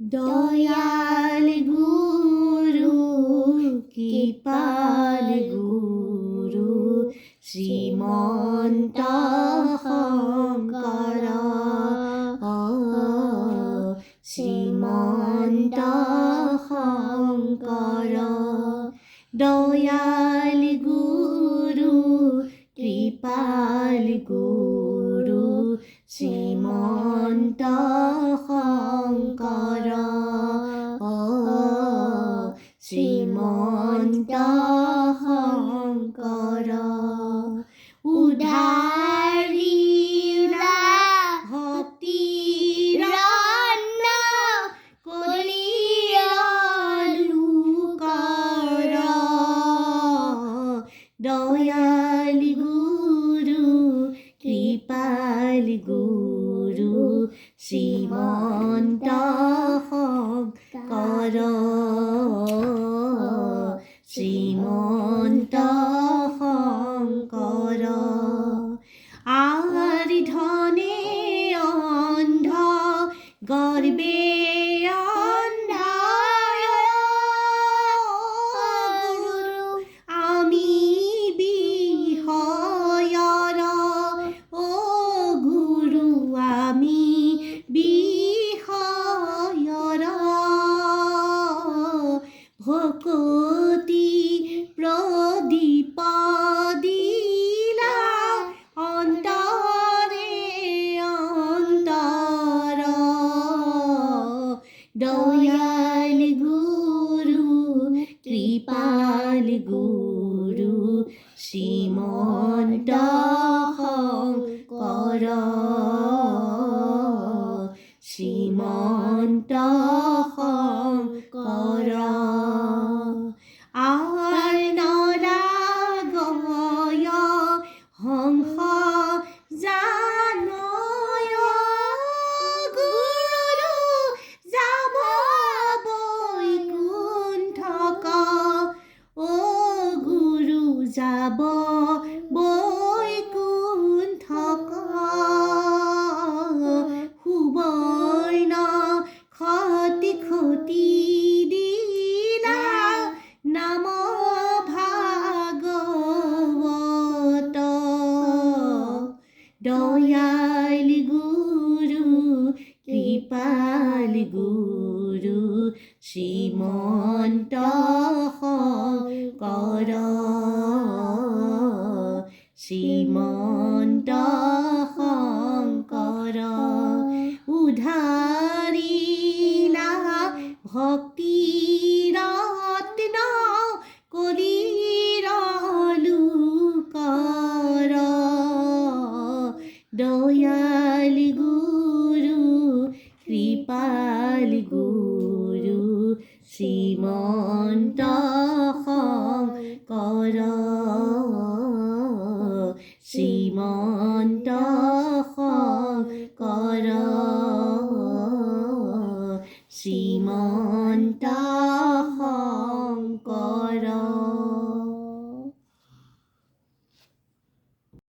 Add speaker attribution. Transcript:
Speaker 1: দয়াল গুরু কৃপাল গুরু শ্রীমন্ত শংকৰ শ্রীমন্ত শংকৰ দয়াল গুরু কৃপাল গুরু শ্রীমন্ত শংকৰ শ্রীমন্ত শংকৰ উদ্ধাৰিলা ভক্তিৰ অন্ন কলিয়ালু কৰ দয়াল গুরু কৃপাল গুরু শ্রীমন্ত শংকৰ শ্রীমন্ত শংকৰ আদি ধনে অন্ধ গর্বে গুরু আমি বিষয়ৰ গুরু আমি বিষয়ৰ ভকতি প্রদীপ দিলা অন্তরে অন্তর দয়াল গুরু কৃপাল গুরু শ্রীমন্ত শংকৰ শ্রীমন্ত শংকৰ আৰ্ণৰাগয় হংস জানয় গুৰু যাব বৈকুণ্ঠক গুৰু যাব বৈকুণ্ঠক সুবৰ্ণ খতি খতি দিলা নাম ভাগৱত দয়াল গুরু কৃপাল গুরু শ্রীমন্ত শংকৰ শ্রীমন্ত শংকৰ উদ্ধাৰিলা ভক্তিৰ ৰত্ন কলিয়ালু কৰ দয়াল গুরু কৃপাল গুরু শ্রীমন্ত শংকৰ শ্রীমন্ত শংকৰ শ্রীমন্ত